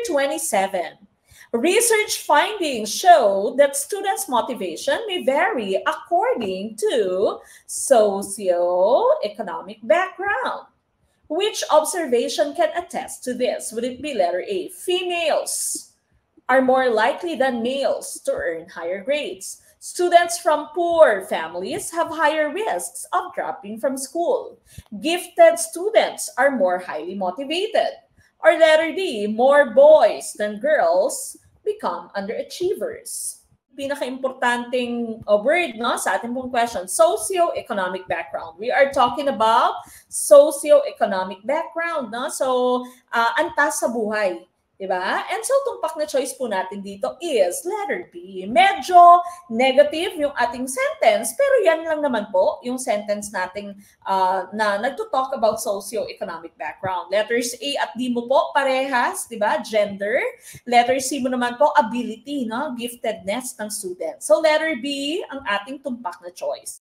27. Research findings show that students' motivation may vary according to socio-economic background. Which observation can attest to this? Would it be letter A? Females are more likely than males to earn higher grades. Students from poor families have higher risks of dropping from school. Gifted students are more highly motivated. Or letter D, more boys than girls become underachievers. Pinaka-importanting word no, sa ating pong question, socio-economic background. We are talking about socio-economic background. No? So, antas sa buhay. Diba? And so, tumpak na choice po natin dito is letter B. Medyo negative yung ating sentence, pero yan lang naman po yung sentence nating na nagto-talk about socio-economic background. Letters A at D mo po, parehas, diba? Gender. Letter C mo naman po, ability, no? Giftedness ng student. So, letter B ang ating tumpak na choice.